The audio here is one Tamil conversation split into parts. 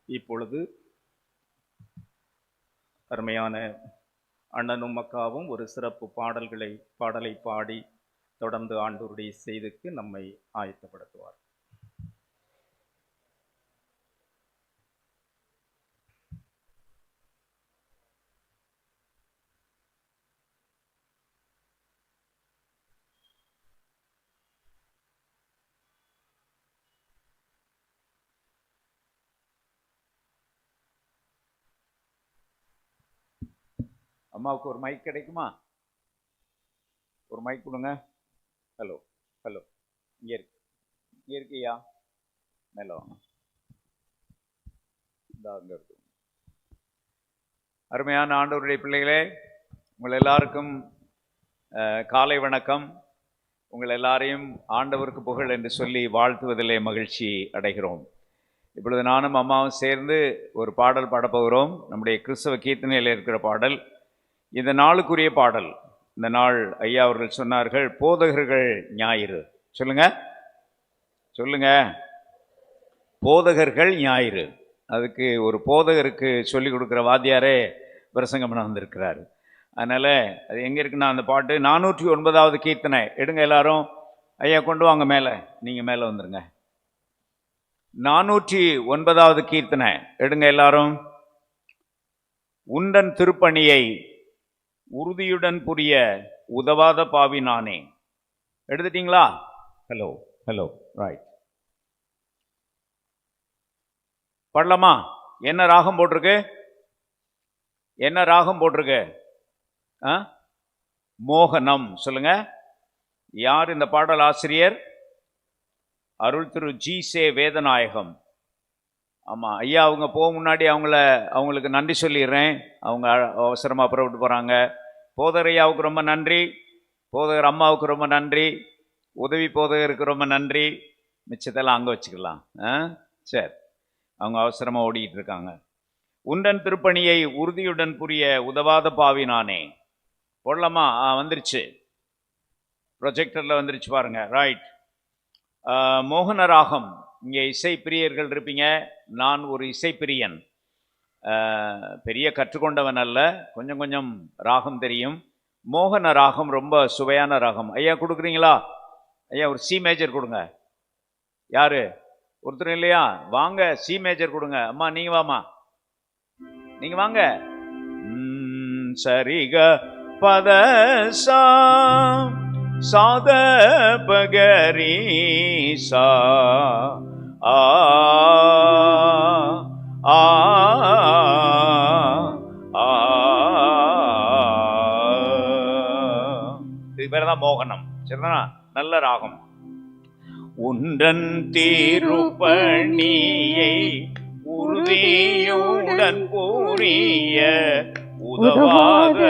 இப்பொழுது அருமையான அண்ணனும் அக்காவும் ஒரு சிறப்பு பாடலை பாடி தொடர்ந்து ஆண்டவருடைய செய்திக்கு நம்மை ஆயத்தப்படுத்துவார். அம்மாவுக்கு ஒரு மைக் கிடைக்குமா? ஒரு மைக் கொடுங்க. ஹலோ ஹலோ, இங்கே இருக்கியா? மேலே வாங்க. அங்கே இருக்கு. அருமையான ஆண்டவருடைய பிள்ளைகளே, உங்கள் எல்லாருக்கும் காலை வணக்கம். உங்கள் எல்லாரையும் ஆண்டவருக்கு புகழ் என்று சொல்லி வாழ்த்துவதிலே மகிழ்ச்சி அடைகிறோம். இப்பொழுது நானும் அம்மாவும் சேர்ந்து ஒரு பாடல் பாடப்போகிறோம். நம்முடைய கிறிஸ்தவ கீர்த்தனையில் இருக்கிற பாடல், இந்த நாளுக்குரிய பாடல். இந்த நாள் ஐயா அவர்கள் சொன்னார்கள், போதகர்கள் ஞாயிறு. சொல்லுங்க சொல்லுங்க, போதகர்கள் ஞாயிறு. அதுக்கு ஒரு போதகருக்கு சொல்லிக் கொடுக்குற வாத்தியாரே பிரசங்கம் பண்ண வந்திருக்கிறாரு. அதனால அது எங்க இருக்குன்னா, அந்த பாட்டு 409வது கீர்த்தனை எடுங்க எல்லாரும். ஐயா கொண்டு வாங்க மேலே, நீங்க மேலே வந்துருங்க. 409வது கீர்த்தனை எடுங்க எல்லாரும். உண்டன் திருப்பணியை உறுதியுடன் புரிய உதவாத பாவி நானே. எடுத்துட்டீங்களா? Hello hello, right. பாடலாமா? என்ன ராகம் போட்டிருக்கு? என்ன ராகம் போட்டிருக்கு? மோகனம். சொல்லுங்க, யார் இந்த பாடல் ஆசிரியர்? அருள் திரு ஜி.சே. வேதநாயகம். ஆமா ஐயா, அவங்க போக முன்னாடி அவங்களுக்கு நன்றி சொல்லிடுறேன். அவங்க அவசரமா புறப்பட்டு போறாங்க. போதகர் ஐயாவுக்கு ரொம்ப நன்றி, போதகர் அம்மாவுக்கு ரொம்ப நன்றி, உதவி போதகருக்கு ரொம்ப நன்றி. மிச்சத்தெல்லாம் அங்கே வச்சுக்கலாம். சரி, அவங்க அவசரமா ஓடிக்கிட்டு இருக்காங்க. உண்டன் திருப்பணியை உறுதியுடன் புரிய உதவாத பாவி நானே. போடலாமா? வந்துருச்சு, ப்ரொஜெக்டர்ல வந்துருச்சு பாருங்க. ரைட். மோகன ராகம். இங்கே இசை பிரியர்கள் இருப்பீங்க. நான் ஒரு இசைப்பிரியன், பெரிய கற்றுக்கொண்டவன் அல்ல, கொஞ்சம் கொஞ்சம் ராகம் தெரியும். மோகன ராகம் ரொம்ப சுவையான ராகம். ஐயா கொடுக்குறீங்களா? ஐயா ஒரு சி மேஜர் கொடுங்க. யாரு ஒருத்தர் இல்லையா? வாங்க, சி மேஜர் கொடுங்க. அம்மா நீங்க வாமா, நீங்க வாங்க. சரிக பத சாத பகரி சா ஆ ஆ ஆ. இது பேர்தான் மோகனம். சரிதானா? நல்ல ராகம். உண்டன் திருப்பணியை உறுதியுடன் புரிய உதவாத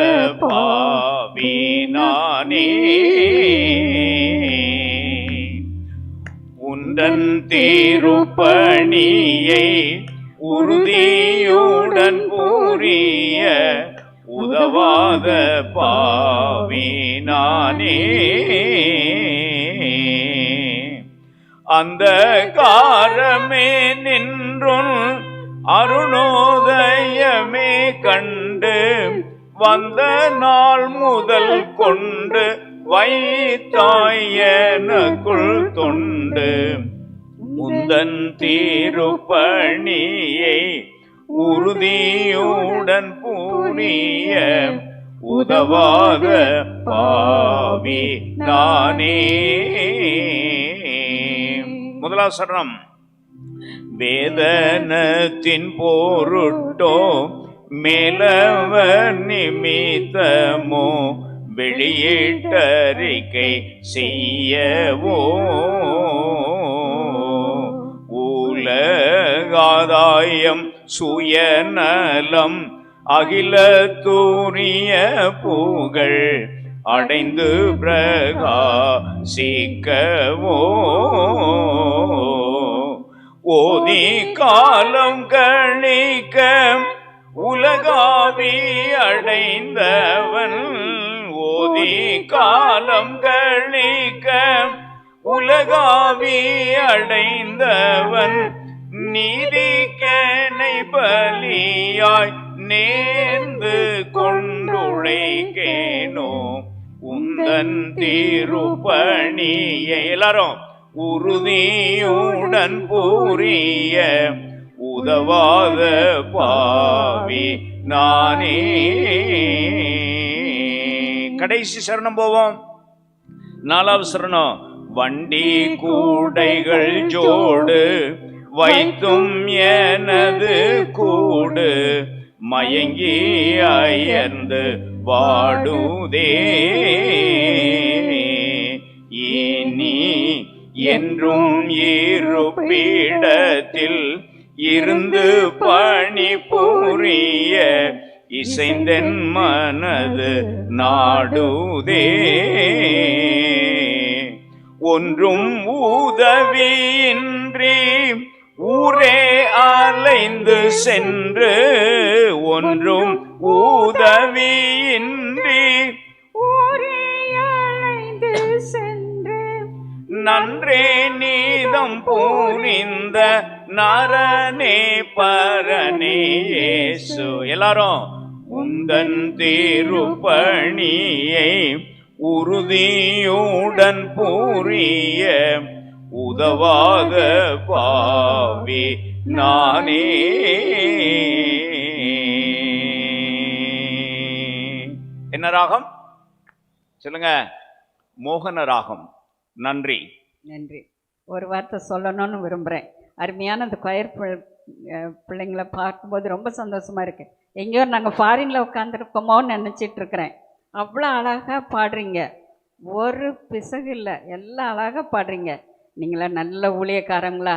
பாவி நானே. உண்டன் திருப்பணியை உறுதியுடன் புரிய உதவாத பாவி நானே. அந்த காரமே நின்றும் அருணோதயமே கண்டு வந்த நாள் முதல் கொண்டு வைத்தாயனுக்குள் தொண்டு. முந்தன் திருப்பணியை உறுதியுடன் புரிய உதவாத பாவி நானே. முதலாவது சரணம். வேதனத்தின் பொருட்டோ மேலவ நிமித்தமோ வெளியிட்டறிக்கை செய்யவோ உலகாதாயம் சுயநலம் அகில தூரிய புகழ் அடைந்து பிரகாசிக்கவோ ஓதி காலம் கழிக்க உலகாவி அடைந்தவன். ஓதி காலம் கழிக்க உலகாவி அடைந்தவன் நீதிக்கனை பலியாய் நேர்ந்து கொண்டுழைக்கேனோ உந்தன் திருப்பணியை எல்லாரும் உறுதியுடன் புரிய உதவாத பாவி நானே. கடைசி சரணம் போவோம். 4வது சரணம். வண்டி கூடைகள் ஜோடு வைத்தும் எனது கூடு மயங்கி அயர்ந்து வாடுதே. இனி என்றும் இருப்பிடத்தில் இருந்து பணி புரிய இசைந்தென் மனது நாடுதே. ஒன்றும் உதவியின்றி ஊரே அலைந்து சென்று ஒன்றும் உதவியின்றி ஊரே அலைந்து சென்று நன்றே நீதம் புரிந்த நரனே பரனே இயேசு. எல்லாரும் உந்தன் திருப்பணியை உறுதியுடன் புரிய உதவாத பாவி நானே. என்ன ராகம் சொல்லுங்க? மோகன ராகம். நன்றி. நன்றி. ஒரு வார்த்தை சொல்லணும்னு விரும்புகிறேன். அருமையான அந்த கொயர் பிள்ளைங்களை பார்க்கும்போது ரொம்ப சந்தோஷமாக இருக்குது. எங்கேயோ நாங்கள் ஃபாரினில் உட்காந்துருக்கோமோன்னு நினச்சிட்ருக்கிறேன். அவ்வளோ அழகாக பாடுறீங்க, ஒரு பிசகு இல்லை, எல்லாம் அழகாக பாடுறீங்க. நீங்களாம் நல்ல ஊழியக்காரங்களா,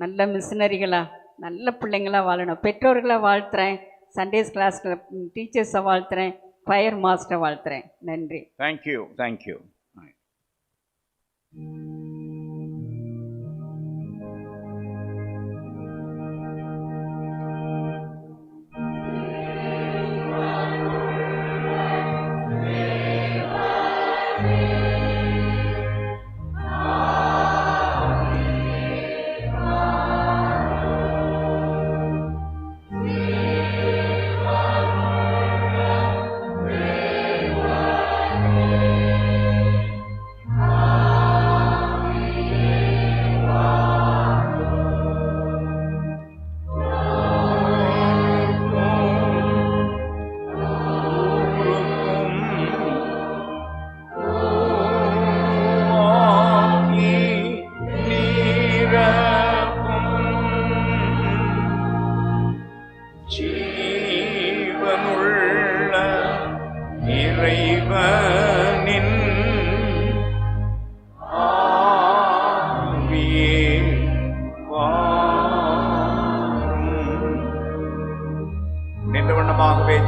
நல்ல மிஷினரிகளா, நல்ல பிள்ளைங்களா வாழணும். பெற்றோர்களை வாழ்த்துறேன், சண்டேஸ் கிளாஸில் டீச்சர்ஸை வாழ்த்துறேன், ஃபயர் மாஸ்டரை வாழ்த்துறேன். நன்றி. தேங்க்யூ. தேங்க்யூ.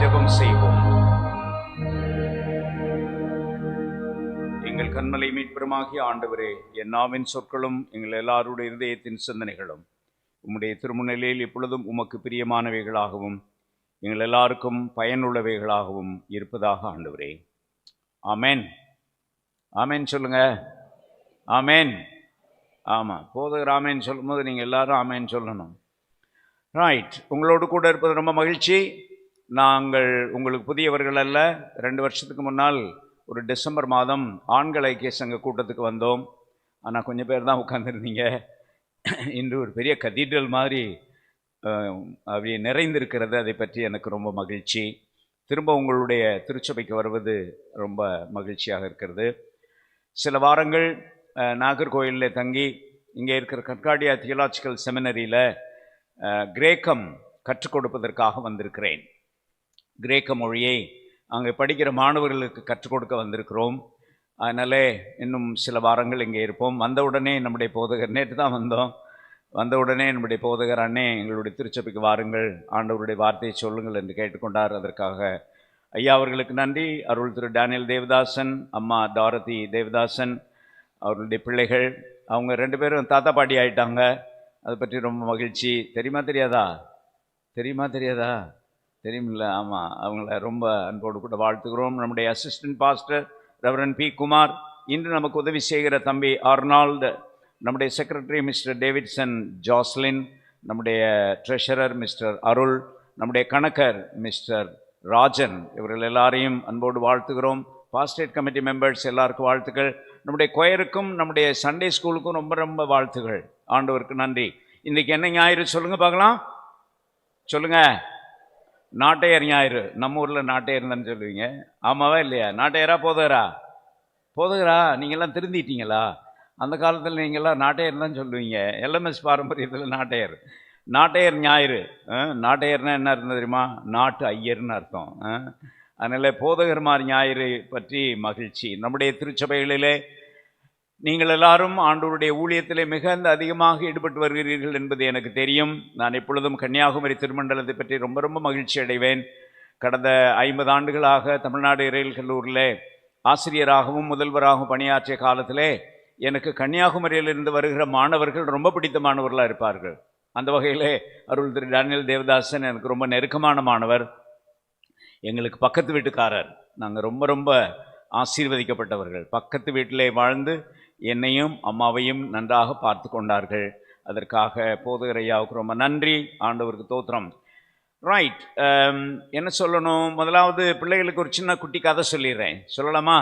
ஜெபம் செய்வோம். எங்கள் கண்மலை மீட்பெருமாகிய ஆண்டவரே, என் நாவின் சொற்களும் எங்கள் எல்லாருடைய இருதயத்தின் சிந்தனைகளும் உம்முடைய திருமுன்னிலையில் இப்பொழுதும் உமக்கு பிரியமானவைகளாகவும் எங்கள் எல்லாருக்கும் பயனுள்ளவைகளாகவும் இருப்பதாக ஆண்டவரே. ஆமேன். ஆமேன் சொல்லுங்க. ஆமேன். ஆமாம், போதகர் ஆமேன் சொல்லும்போது நீங்கள் எல்லாரும் ஆமேன் சொல்லணும். ரைட். உங்களோடு கூட இருப்பது ரொம்ப மகிழ்ச்சி. நாங்கள் உங்களுக்கு புதியவர்கள் அல்ல. 2 வருஷத்துக்கு முன்னால் ஒரு டிசம்பர் மாதம் ஆண்கள் ஐக்கிய சங்க கூட்டத்துக்கு வந்தோம். ஆனால் கொஞ்சம் பேர் தான் உட்காந்துருந்தீங்க. இன்று ஒரு பெரிய கதீட்ரல் மாதிரி அப்படியே நிறைந்திருக்கிறது. அதை பற்றி எனக்கு ரொம்ப மகிழ்ச்சி. திரும்ப உங்களுடைய திருச்சபைக்கு வருவது ரொம்ப மகிழ்ச்சியாக இருக்கிறது. சில வாரங்கள் நாகர்கோயிலில் தங்கி இங்கே இருக்கிற கற்காடியா தியோலாஜிக்கல் செமினரியில் கிரேக்கம் கற்றுக் கொடுப்பதற்காக வந்திருக்கிறேன். கிரேக்க மொழியை அங்கே படிக்கிற மாணவர்களுக்கு கற்றுக் கொடுக்க வந்திருக்கிறோம். அதனால் இன்னும் சில வாரங்கள் இங்கே இருப்போம். வந்தவுடனே நம்முடைய போதகர், நேற்று தான் வந்தோம், வந்தவுடனே நம்முடைய போதகர் அண்ணே எங்களுடைய திருச்சபைக்கு வாருங்கள், ஆண்டவருடைய வார்த்தையை சொல்லுங்கள் என்று கேட்டுக்கொண்டார். அதற்காக ஐயா அவர்களுக்கு நன்றி. அருள் திரு டேனியல் தேவதாசன், அம்மா டாரதி தேவதாசன், அவர்களுடைய பிள்ளைகள், அவங்க 2 பேரும் தாத்தா பாட்டி ஆகிட்டாங்க. அதை பற்றி ரொம்ப மகிழ்ச்சி. தெரியுமா தெரியாதா? தெரியுமில்ல? ஆமாம், அவங்கள ரொம்ப அன்போடு கூட வாழ்த்துக்கிறோம். நம்முடைய assistant pastor reverend P. Kumar, இன்று நமக்கு உதவி செய்கிற தம்பி ஆர்னால்டு, நம்முடைய செக்ரட்டரி மிஸ்டர் டேவிட்சன் ஜாஸ்லின், நம்முடைய ட்ரெஷரர் மிஸ்டர் அருள், நம்முடைய கணக்கர் மிஸ்டர் ராஜன், இவர்கள் எல்லாரையும் அன்போடு வாழ்த்துகிறோம். பாஸ்டேட் கமிட்டி மெம்பர்ஸ் எல்லாருக்கும் வாழ்த்துக்கள். நம்முடைய கொயருக்கும் நம்முடைய சண்டே ஸ்கூலுக்கும் ரொம்ப ரொம்ப வாழ்த்துக்கள். ஆண்டவருக்கு நன்றி. இன்றைக்கி என்ன ஞாயிறு சொல்லுங்கள் பார்க்கலாம், சொல்லுங்கள். நாட்டையர் ஞாயிறு. நம்ம ஊரில் நாட்டையர் தானே சொல்லுவீங்க, ஆமாவா இல்லையா? நாட்டையரா போதகரா? போதகரா. நீங்கள்லாம் திருந்திட்டீங்களா? அந்த காலத்தில் நீங்கள்லாம் நாட்டையர் தான் சொல்லுவீங்க. எல்எம்எஸ் பாரம்பரியத்தில் நாட்டையர். நாட்டையர் ஞாயிறு. நாட்டையர்னா என்ன அர்த்தம் தெரியுமா? நாட்டு ஐயர்னு அர்த்தம். அதனால் போதகர்மார் ஞாயிறு பற்றி மகிழ்ச்சி. நம்முடைய திருச்சபைகளிலே நீங்கள் எல்லாரும் ஆண்டவருடைய ஊழியத்திலே மிகுந்த அதிகமாக ஈடுபட்டு வருகிறீர்கள் என்பது எனக்கு தெரியும். நான் எப்பொழுதும் கன்னியாகுமரி திருமண்டலத்தை பற்றி ரொம்ப ரொம்ப மகிழ்ச்சி அடைவேன். கடந்த 50 ஆண்டுகளாக தமிழ்நாடு இறையியல் கல்லூரியில் ஆசிரியராகவும் முதல்வராகவும் பணியாற்றிய காலத்திலே எனக்கு கன்னியாகுமரியிலிருந்து வருகிற மாணவர்கள் ரொம்ப பிடித்த மாணவர்களாக இருப்பார்கள். அந்த வகையிலே அருள் திரு டேனியல் தேவதாசன் எனக்கு ரொம்ப நெருக்கமான மாணவர். எங்களுக்கு பக்கத்து வீட்டுக்காரர். நாங்கள் ரொம்ப ரொம்ப ஆசீர்வதிக்கப்பட்டவர்கள். பக்கத்து வீட்டிலே வாழ்ந்து என்னையும் அம்மாவையும் நன்றாக பார்த்து கொண்டார்கள். அதற்காக போதகர் ஐயாவுக்கு ரொம்ப நன்றி. ஆண்டவருக்கு தோத்திரம். ரைட். என்ன சொல்லணும்? முதலாவது பிள்ளைகளுக்கு ஒரு சின்ன குட்டி கதை சொல்லிடுறேன். சொல்லலாமா?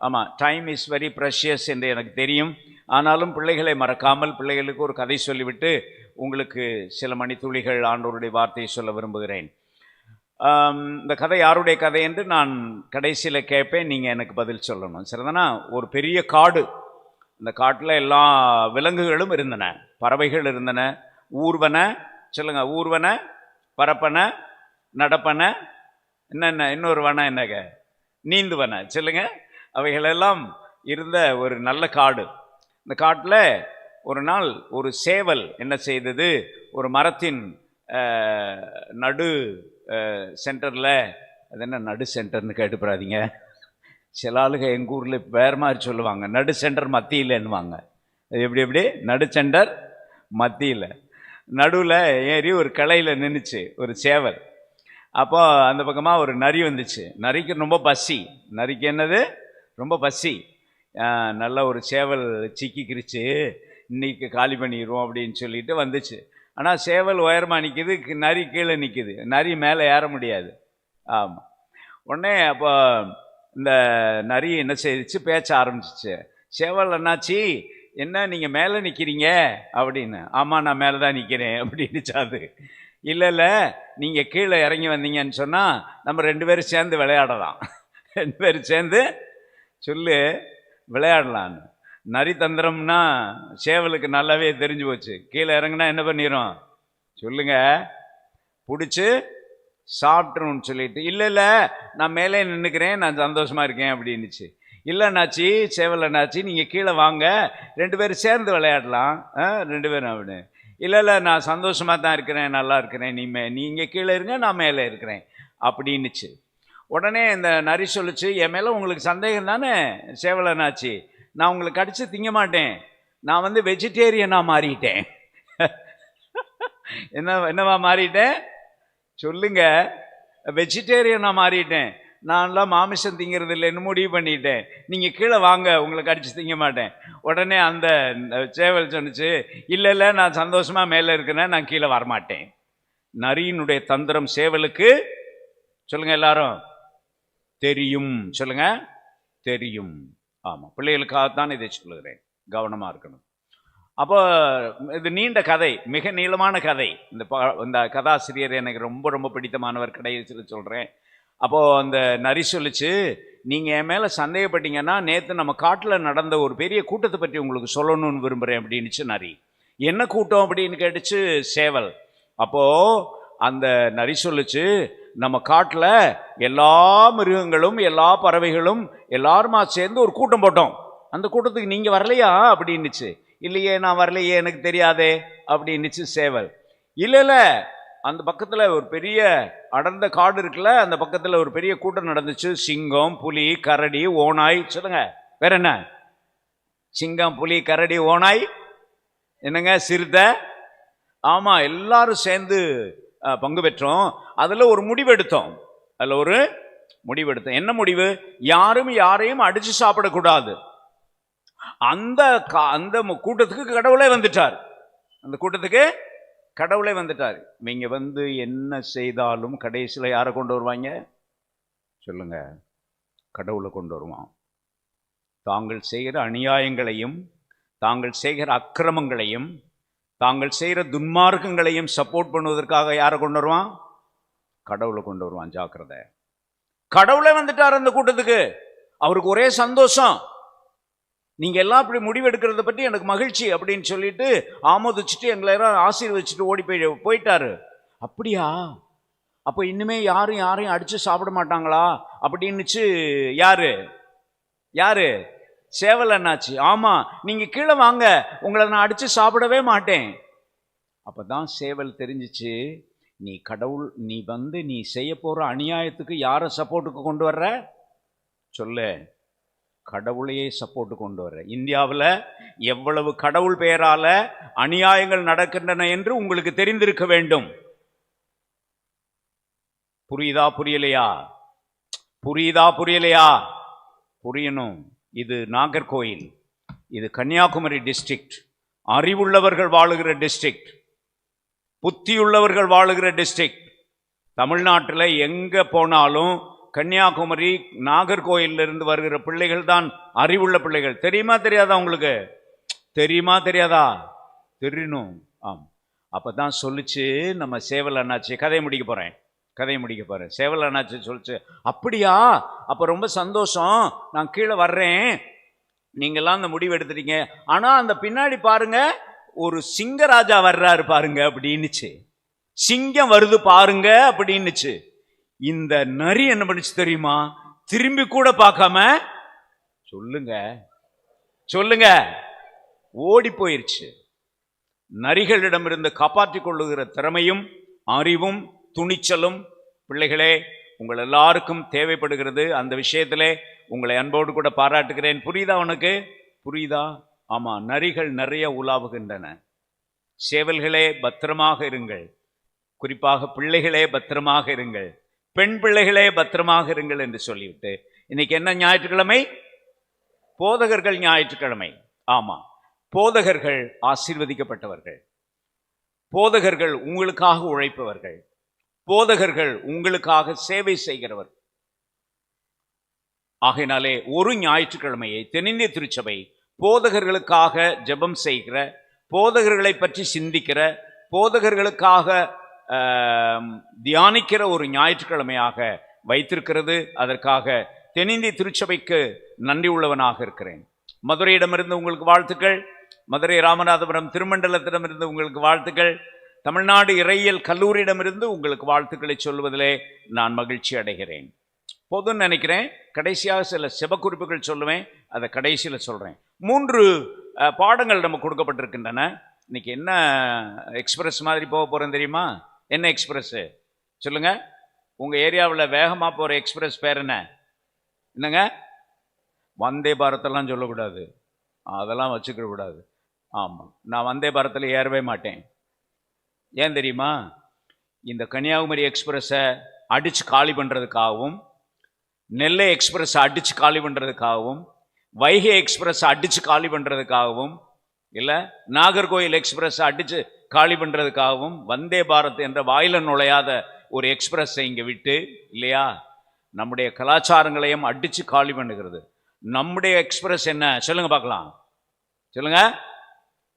ஆமாம், டைம் இஸ் வெரி ப்ரெஷியஸ் என்று எனக்கு தெரியும். ஆனாலும் பிள்ளைகளை மறக்காமல் பிள்ளைகளுக்கு ஒரு கதை சொல்லிவிட்டு உங்களுக்கு சில மணித்துளிகள் ஆண்டவருடைய வார்த்தையை சொல்ல விரும்புகிறேன். இந்த கதை யாருடைய கதை என்று நான் கடைசியில் கேட்பேன், நீங்கள் எனக்கு பதில் சொல்லணும். சரிதானா? ஒரு பெரிய காடு. இந்த காட்டில் எல்லா விலங்குகளும் இருந்தன, பறவைகள் இருந்தன, ஊர்வன. சொல்லுங்க, ஊர்வன, பரப்பன, நடப்பன, என்னென்ன இன்னொரு வன என்னங்க, நீந்துவன. சொல்லுங்க. அவைகளெல்லாம் இருந்த ஒரு நல்ல காடு. இந்த காட்டில் ஒரு நாள் ஒரு சேவல் என்ன செய்தது, ஒரு மரத்தின் நடு சென்டரில், அது என்ன நடு சென்டர்னு கேட்டுப்படாதீங்க, சில ஆளுங்க எங்கள் ஊரில் வேறு மாதிரி சொல்லுவாங்க, நடு சென்டர் மத்தியில்ன்னுவாங்க. அது எப்படி நடு சென்டர் மத்தியில், நடுவில் ஏறி ஒரு கிளையில் நின்றுச்சு ஒரு சேவல். அப்போ அந்த பக்கமாக ஒரு நரி வந்துச்சு. நரிக்கு ரொம்ப பசி. நரிக்கு என்னது? ரொம்ப பசி. நல்ல ஒரு சேவல் சிக்கிக்கிருச்சு, இன்னைக்கு காலி பண்ணிடுவோம் அப்படின்னு சொல்லிட்டு வந்துச்சு. ஆனால் சேவல் உயரமாக நிற்கிது, நரி கீழே நிற்கிது. நரி மேலே ஏற முடியாது. ஆமாம். உடனே அப்போ இந்த நரி என்ன செய்துச்சு, பேச்ச ஆரம்பிச்சிச்சு. சேவல் என்னாச்சு, என்ன நீங்கள் மேலே நிற்கிறீங்க அப்படின்னு. ஆமாம், நான் மேலே தான் நிற்கிறேன் அப்படின்னுச்சு அது. இல்லை, நீங்கள் கீழே இறங்கி வந்தீங்கன்னு சொன்னால் நம்ம 2 பேரும் சேர்ந்து விளையாடலாம். 2 பேரும் சேர்ந்து சொல்லு விளையாடலான்னு. நரி தந்திரம்னா சேவலுக்கு நல்லாவே தெரிஞ்சு போச்சு. கீழே இறங்குனா என்ன பண்ணிடும் சொல்லுங்க, பிடிச்சி சாப்பிட்ருன்னு சொல்லிட்டு, இல்லை நான் மேலே நின்றுக்கிறேன், நான் சந்தோஷமாக இருக்கேன் அப்படின்னுச்சு. இல்லைண்ணாச்சி, சேவலைண்ணாச்சி, நீங்கள் கீழே வாங்க, 2 பேரும் சேர்ந்து விளையாடலாம். 2 பேரும் அப்படின்னு. இல்லை நான் சந்தோஷமாக தான் இருக்கிறேன், நல்லா இருக்கிறேன், நீங்கள் கீழே இருங்க, நான் மேலே இருக்கிறேன் அப்படின்னுச்சு. உடனே இந்த நரி சொல்லிச்சு, என் மேலே உங்களுக்கு சந்தேகம் தானே சேவலைண்ணாச்சி, நான் உங்களுக்கு கடிச்சு திங்க மாட்டேன், நான் வெஜிடேரியனாக மாறிட்டேன். என்னவா மாறிட்டேன் சொல்லுங்க? வெஜிடேரியனாக மாறிட்டேன். நான்லாம் மாமிசம் திங்கிறது இல்லைன்னு முடிவு பண்ணிட்டேன். நீங்கள் கீழே வாங்க, உங்களை கடிச்சு திங்க மாட்டேன். உடனே அந்த சேவல் சொன்னிச்சு, இல்லை நான் சந்தோஷமாக மேலே இருக்கிறேன், நான் கீழே வரமாட்டேன். நரியினுடைய தந்திரம் சேவலுக்கு சொல்லுங்க எல்லாரும் தெரியும். சொல்லுங்க, தெரியும். ஆமாம், பிள்ளைகளுக்காகத்தான் இதை சொல்லுகிறேன், கவனமாக இருக்கணும். அப்போ இது நீண்ட கதை, மிக நீளமான கதை. இந்த கதாசிரியர் எனக்கு ரொம்ப ரொம்ப பிடித்தமானவர், கடைசியில் சொல்கிறேன். அப்போது அந்த நரி சொல்லிச்சு, நீங்கள் என் மேலே சந்தேகப்பட்டீங்கன்னா நேற்று நம்ம காட்டில் நடந்த ஒரு பெரிய கூட்டத்தை பற்றி உங்களுக்கு சொல்லணும்னு விரும்புகிறேன் அப்படின்னுச்சு நரி. என்ன கூட்டம் அப்படின்னு கேட்டுச்சு சேவல். அப்போது அந்த நரி சொல்லிச்சு, நம்ம காட்டில் எல்லா மிருகங்களும் எல்லா பறவைகளும் எல்லாருமா சேர்ந்து ஒரு கூட்டம் போட்டோம், அந்த கூட்டத்துக்கு நீங்கள் வரலையா அப்படின்னுச்சு. இல்லையே, நான் வரலையே, எனக்கு தெரியாதே அப்படின்னுச்சு சேவல். இல்லை, அந்த பக்கத்தில் ஒரு பெரிய அடர்ந்த காடு இருக்குல்ல, அந்த பக்கத்தில் ஒரு பெரிய கூட்டம் நடந்துச்சு. சிங்கம், புலி, கரடி, ஓநாய். சொல்லுங்க வேற என்ன? சிங்கம், புலி, கரடி, ஓநாய், என்னங்க சிறுத்தை. ஆமாம், எல்லாரும் சேர்ந்து பங்கு பெற்றோம். அதில் ஒரு முடிவெடுத்தோம். என்ன முடிவு? யாரும் யாரையும் அடிச்சு சாப்பிடக்கூடாது. அந்த கூட்டத்துக்கு கடவுளே வந்துட்டார். அந்த கூட்டத்துக்கு கடவுளே வந்துட்டார். நீங்க வந்து என்ன செய்தாலும் கடைசியில் யாரை கொண்டு வருவாங்க சொல்லுங்க? கடவுளை கொண்டு வருவான். தாங்கள் செய்கிற அநியாயங்களையும் தாங்கள் செய்கிற அக்கிரமங்களையும் தாங்கள் செய்கிற துன்மார்க்கங்களையும் சப்போர்ட் பண்ணுவதற்காக யாரை கொண்டு வருவான்? கடவுளை கொண்டு வருவான். ஜாக்கிரதை. கடவுளே வந்துட்டார் அந்த கூட்டத்துக்கு. அவருக்கு ஒரே சந்தோஷம். நீங்க எல்லாம் இப்படி முடிவெடுக்கிறத பற்றி எனக்கு மகிழ்ச்சி அப்படின்னு சொல்லிட்டு ஆமோதிச்சுட்டு எங்களை எல்லாம் ஆசீர்வதிச்சுட்டு ஓடி போயிட்டாரு. அப்படியா? அப்போ இன்னுமே யாரையும் அடிச்சு சாப்பிட மாட்டாங்களா அப்படின்னுச்சு. யாரு? சேவல் என்னாச்சு? ஆமா, நீங்க கீழே வாங்க, உங்களை நான் அடிச்சு சாப்பிடவே மாட்டேன். அப்பதான் சேவல் தெரிஞ்சிச்சு, நீ கடவுள், நீ வந்து நீ செய்ய போற அநியாயத்துக்கு யாரை சப்போர்ட்டுக்கு கொண்டு வர்ற சொல்லு? கடவுளையே சப்போர்ட்டு கொண்டு வர்ற. இந்தியாவில் எவ்வளவு கடவுள் பெயரால அநியாயங்கள் நடக்கின்றன என்று உங்களுக்கு தெரிந்திருக்க வேண்டும். புரியுதா புரியலையா? புரியணும். இது நாகர்கோயில், இது கன்னியாகுமரி டிஸ்ட்ரிக்ட், அறிவுள்ளவர்கள் வாழுகிற டிஸ்ட்ரிக்ட், புத்தியுள்ளவர்கள் வாழுகிற டிஸ்ட்ரிக்ட். தமிழ்நாட்டில் எங்க போனாலும் கன்னியாகுமரி நாகர்கோயிலிருந்து வருகிற பிள்ளைகள் தான் அறிவுள்ள பிள்ளைகள். தெரியுமா தெரியாதா உங்களுக்கு? தெரியணும். ஆம். அப்பதான் சொல்லிச்சு நம்ம சேவல் அண்ணாச்சி. கதையை முடிக்க போறேன். சேவல் அண்ணாச்சி சொல்லிச்சு, அப்படியா, அப்ப ரொம்ப சந்தோஷம், நான் கீழே வர்றேன், நீங்கெல்லாம் அந்த முடிவு எடுத்துட்டீங்க. ஆனா அந்த பின்னாடி பாருங்க, ஒரு சிங்கராஜா வர்றாரு பாருங்க அப்படின்னுச்சு. சிங்கம் வருது பாருங்க அப்படின்னுச்சு. இந்த நரி என்ன பண்ணுச்சு தெரியுமா? திரும்பி கூட பார்க்காம சொல்லுங்க ஓடி போயிருச்சு. நரிகளிடமிருந்து காப்பாற்றிக் கொள்ளுகிற திறமையும் அறிவும் துணிச்சலும் பிள்ளைகளே உங்கள் எல்லாருக்கும் தேவைப்படுகிறது. அந்த விஷயத்திலே உங்களை அன்போடு கூட பாராட்டுகிறேன். புரியுதா உனக்கு? புரியுதா? ஆமா, நரிகள் நிறைய உலாவுகின்றன. சேவல்களே பத்திரமாக இருங்கள். குறிப்பாக பிள்ளைகளே பத்திரமாக இருங்கள். பெண் பிள்ளைகளே பத்திரமாக இருங்கள் என்று சொல்லிவிட்டு, இன்னைக்கு என்ன ஞாயிற்றுக்கிழமை? போதகர்கள் ஞாயிற்றுக்கிழமை. ஆமா, போதகர்கள் ஆசீர்வதிக்கப்பட்டவர்கள். போதகர்கள் உங்களுக்காக உழைப்பவர்கள். போதகர்கள் உங்களுக்காக சேவை செய்கிறவர். ஆகையினாலே ஒரு ஞாயிற்றுக்கிழமையை தென்னிந்திய திருச்சபை போதகர்களுக்காக ஜெபம் செய்கிற, போதகர்களை பற்றி சிந்திக்கிற, போதகர்களுக்காக தியானிக்கிற ஒரு ஞாயிற்றுக்கிழமையாக வைத்திருக்கிறது. அதற்காக தென்னிந்திய திருச்சபைக்கு நன்றி உள்ளவனாக இருக்கிறேன். மதுரையிடமிருந்து உங்களுக்கு வாழ்த்துக்கள். மதுரை ராமநாதபுரம் திருமண்டலத்திடமிருந்து உங்களுக்கு வாழ்த்துக்கள். தமிழ்நாடு இறையியல் கல்லூரியிடமிருந்து உங்களுக்கு வாழ்த்துக்களை சொல்வதிலே நான் மகிழ்ச்சி அடைகிறேன். போதும்னு நினைக்கிறேன். கடைசியாக சில செபக்குறிப்புகள் சொல்லுவேன், அதை கடைசியில் சொல்றேன். 3 பாடங்கள் நமக்கு கொடுக்கப்பட்டிருக்கின்றன. இன்னைக்கு என்ன எக்ஸ்பிரஸ் மாதிரி போக போறேன் தெரியுமா? என்ன எக்ஸ்பிரஸ் சொல்லுங்க? உங்க ஏரியாவில் வேகமா போற எக்ஸ்பிரஸ் பேர் என்னங்க? வந்தே பாரத்தெல்லாம் சொல்லக்கூடாது, அதெல்லாம் வச்சுக்க கூடாது. ஆமா, நான் வந்தே பாரத்தில் ஏறவே மாட்டேன். ஏன் தெரியுமா? இந்த கன்னியாகுமரி எக்ஸ்பிரஸை அடிச்சு காலி பண்றதுக்காகவும், நெல்லை எக்ஸ்பிரஸ் அடிச்சு காலி பண்றதுக்காகவும், வைகை எக்ஸ்பிரஸ் அடிச்சு காலி பண்றதுக்காகவும், இல்ல நாகர்கோயில் எக்ஸ்பிரஸ் அடிச்சு காலி பண்றதுக்காகவும் வந்தே பாரத் என்ற வாயில நுழையாத ஒரு எக்ஸ்பிரஸை இங்க விட்டு, இல்லையா, நம்முடைய கலாச்சாரங்களையும் அடிச்சு காலி பண்ணுகிறது. நம்முடைய எக்ஸ்பிரஸ் என்ன சொல்லுங்க பார்க்கலாம்? சொல்லுங்க.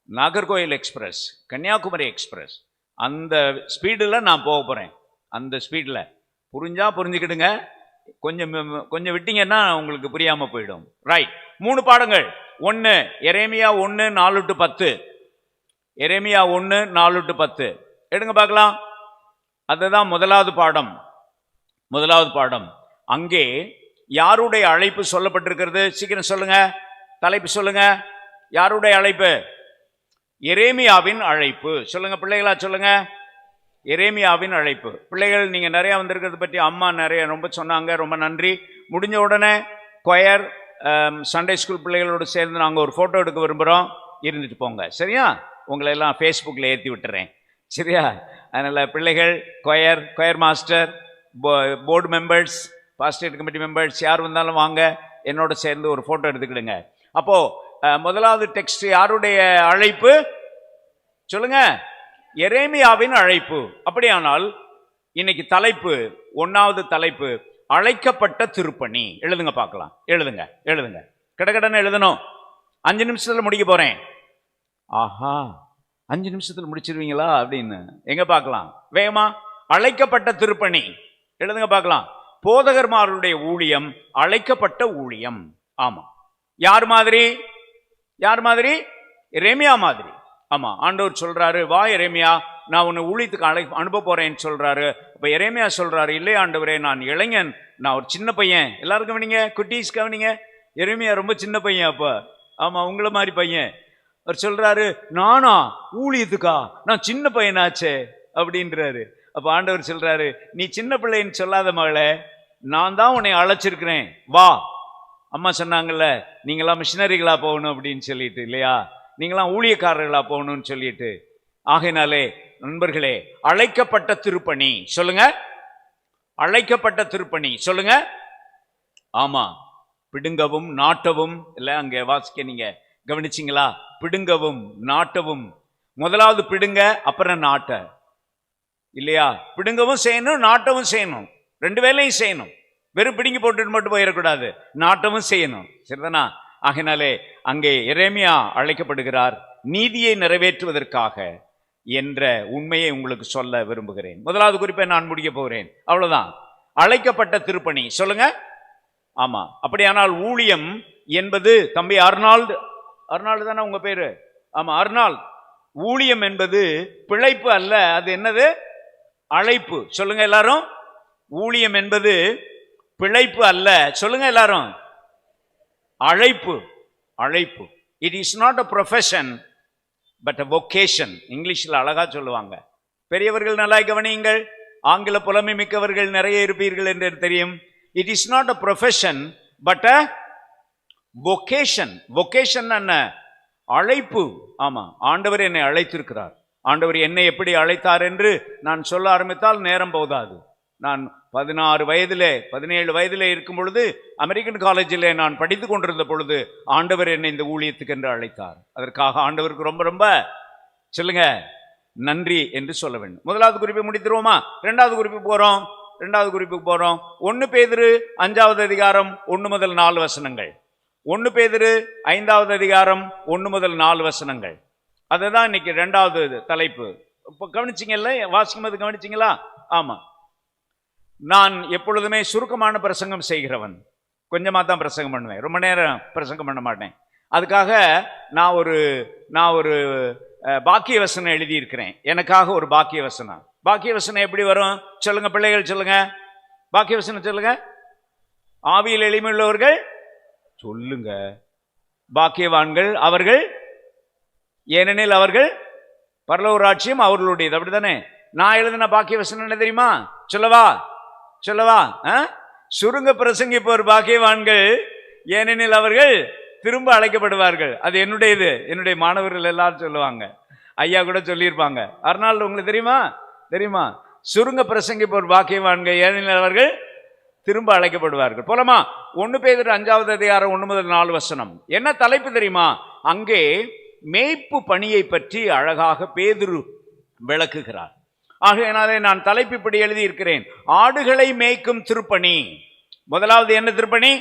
Nagercoil express, Kanyakumari express. அந்த ஸ்பீடில் நான் போக போறேன். அந்த ஸ்பீடில் புரிஞ்சா புரிஞ்சுக்கிடுங்க, கொஞ்சம் விட்டீங்கன்னா உங்களுக்கு புரியாம போயிடும். ரைட். 3 பாடங்கள். 1 எரேமியா 1:4-10. எரேமியா 1:4-10 எடுங்க பார்க்கலாம். அதுதான் முதலாவது பாடம். அங்கே யாருடைய அழைப்பு சொல்லப்பட்டிருக்கிறது? சீக்கிரம் சொல்லுங்க, தலைப்பு சொல்லுங்க. யாருடைய அழைப்பு? எரேமியாவின் அழைப்பு. சொல்லுங்க பிள்ளைகளா, சொல்லுங்க. எரேமியாவின் அழைப்பு. பிள்ளைகள் நீங்க நிறைய வந்திருக்கிறது பற்றி அம்மா நிறைய ரொம்ப சொன்னாங்க, ரொம்ப நன்றி. முடிஞ்ச உடனே கொயர், சண்டே ஸ்கூல் பிள்ளைகளோடு சேர்ந்து நாங்கள் ஒரு ஃபோட்டோ எடுக்க விரும்புகிறோம். இருந்துட்டு போங்க, சரியா? உங்களை எல்லாம் ஃபேஸ்புக்கில் ஏற்றி விட்டுறேன், சரியா? அதனால் பிள்ளைகள், quire master, board members, பாஸ்டேட் committee members யார் வந்தாலும் வாங்க, என்னோட சேர்ந்து ஒரு ஃபோட்டோ எடுத்துக்கிடுங்க. அப்போ முதலாவது டெக்ஸ்ட் யாருடைய அழைப்பு சொல்லுங்க? எரேமியாவின் அழைப்பு. அப்படியானால் இன்னைக்கு தலைப்பு, 1வது தலைப்பு, அழைக்கப்பட்ட திருப்பணி. எழுதுங்க பார்க்கலாம். எழுதுங்க எழுதுங்க, கடகடன்னு எழுதணும். 5 நிமிஷத்துல முடிக்க போறேன். ஆஹா, 5 நிமிஷத்துல முடிச்சிருவீங்களா அப்படின்னு எங்க பார்க்கலாம்? வேகமா, அழைக்கப்பட்ட திருப்பணி எழுதுங்க பார்க்கலாம். போதகர்மாருடைய ஊழியம் அழைக்கப்பட்ட ஊழியம். ஆமா, யார் மாதிரி? யார் மாதிரி? எரேமியா மாதிரி. ஆமா, ஆண்டவர் சொல்றாரு, வா எரேமியா, நான் உன்னை ஊழியத்துக்கு அனுப்ப போறேன்னு சொல்றாரு. அப்ப எரேமியா சொல்றாரு, இல்லை ஆண்டவரே, நான் இளைஞன், நான் ஒரு சின்ன பையன். எல்லாரும் கவனிங்க, குட்டீஸ் கவனிங்க. எரேமியா ரொம்ப சின்ன பையன் அப்ப. ஆமா, உங்களை மாதிரி பையன். அவர் சொல்றாரு, நானா ஊழியத்துக்கா? நான் சின்ன பையனாச்சே அப்படின்றாரு. அப்ப ஆண்டவர் சொல்றாரு, நீ சின்ன பிள்ளைன்னு சொல்லாத மகளே, நான் தான் உன்னை அழைச்சிருக்கிறேன், வா. அம்மா சொன்னாங்கல்ல, நீங்களாம் மிஷினரிகளா போகணும் அப்படின்னு சொல்லிட்டு, இல்லையா? நீங்களாம் ஊழியக்காரர்களா போகணும்னு சொல்லிட்டு. ஆகையினாலே நண்பர்களே, அழைக்கப்பட்ட திருப்பணி சொல்லுங்க. அழைக்கப்பட்ட திருப்பணி சொல்லுங்க. ஆமா, பிடுங்கவும் நாட்டவும். இல்ல, அங்க வாசிக்க நீங்க கவனிச்சிங்களா? பிடுங்கவும் நாட்டவும். முதலாவது பிடுங்க, அப்புறம் நாட்ட, இல்லையா? பிடுங்கவும் செய்யணும், நாட்டவும் செய்யணும், 2 வேலையும் செய்யணும். வெறும் பிடுங்கி போட்டுட்டு மட்டும் போயிடக்கூடாது, நாட்டவும் செய்யணும். சரிதானா? ஆகினாலே அங்கே எரேமியா அழைக்கப்படுகிறார் நீதியை நிறைவேற்றுவதற்காக என்ற உண்மையை உங்களுக்கு சொல்ல விரும்புகிறேன். முதலாவது குறிப்பை நான் முடிக்க போகிறேன். அவ்வளவுதான். அழைக்கப்பட்ட திருப்பணி சொல்லுங்க. ஆமா, அப்படியானால் ஊழியம் என்பது, தம்பி அர்னால்டு, அர்னால்டு தானே உங்க பேரு? ஆமா, அர்னால்டு. ஊழியம் என்பது பிழைப்பு அல்ல, அது என்னது? அழைப்பு. சொல்லுங்க எல்லாரும். ஊழியம் என்பது பிழைப்பு அல்ல. சொல்லுங்க எல்லாரும். அழைப்பு. அழைப்பு. It is not a profession but a vocation. இங்கிலீஷ்ல அழகா சொல்லுவாங்க. பெரியவர்கள் நல்லா கவனியுங்கள், ஆங்கில புலமை மிக்கவர்கள் நிறைய இருப்பீர்கள் என்று தெரியும். It is not a profession but a vocation. Vocation என்ன? அழைப்பு. ஆமா, ஆண்டவர் என்னை அழைத்திருக்கிறார். ஆண்டவர் என்னை எப்படி அழைத்தார் என்று நான் சொல்ல ஆரம்பித்தால் நேரம் போதாது. நான் 16 வயதிலே 17 வயதிலே இருக்கும் பொழுது அமெரிக்கன் காலேஜிலே நான் படித்துக் கொண்டிருந்த பொழுது ஆண்டவர் என்னை இந்த ஊழியத்துக்கு என்று அழைத்தார். அதற்காக ஆண்டவருக்கு ரொம்ப ரொம்ப சொல்லுங்க நன்றி என்று சொல்ல வேண்டும். முதலாவது குறிப்பை முடித்துருவோமா? 2வது குறிப்பு போறோம். 2வது குறிப்புக்கு போறோம். 1 பேதுரு 5வது அதிகாரம் 1 முதல் 4 வசனங்கள். 1 பேதுரு 5வது அதிகாரம் 1 முதல் 4 வசனங்கள். அதுதான் இன்னைக்கு 2வது தலைப்பு. கவனிச்சிங்கல்ல? வாசிக்கும் போது கவனிச்சிங்களா? ஆமா, நான் எப்பொழுதுமே சுருக்கமான பிரசங்கம் செய்கிறவன். கொஞ்சமா தான் பிரசங்கம் பண்ணுவேன், ரொம்ப நேரம் பிரசங்கம் பண்ண மாட்டேன். அதுக்காக நான் ஒரு பாக்கிய வசனம் எழுதியிருக்கிறேன். எனக்காக ஒரு பாக்கிய வசனம். பாக்கிய வசனம் எப்படி வரும் சொல்லுங்க பிள்ளைகள், சொல்லுங்க. பாக்கிய வசனம் சொல்லுங்க. ஆவியில் எளிமையுள்ளவர்கள் சொல்லுங்க. பாக்கியவான்கள் அவர்கள், ஏனெனில் அவர்கள் பரலோக ராஜ்யம் அவர்களுடையது. அப்படித்தானே? நான் எழுதின பாக்கிய வசனம் என்ன தெரியுமா? சொல்லவா? சுருங்க பிரசங்கிப்போர் பாக்கியவான்கள், ஏனெனில் அவர்கள் திரும்ப அழைக்கப்படுவார்கள். அது என்னுடையது. என்னுடைய மாணவர்கள் எல்லாரும் சொல்லுவாங்க. ஐயா கூட சொல்லியிருப்பாங்க. அர்னால்டு உங்களுக்கு தெரியுமா? சுருங்க பிரசங்கிப்போர் பாக்கியவான்கள், ஏனெனில் அவர்கள் திரும்ப அழைக்கப்படுவார்கள். போலமா? 1 பேதுரு 5வது அதிகாரம் 1 முதல் 4 வசனம். என்ன தலைப்பு தெரியுமா? அங்கே மேய்ப்பு பணியை பற்றி அழகாக பேதுரு விளக்குகிறார். ஆகையினாலே நான் தலைப்பு இப்படி எழுதி இருக்கிறேன், ஆடுகளை மேய்க்கும் திருப்பணி. முதலாவது என்ன திருப்பணி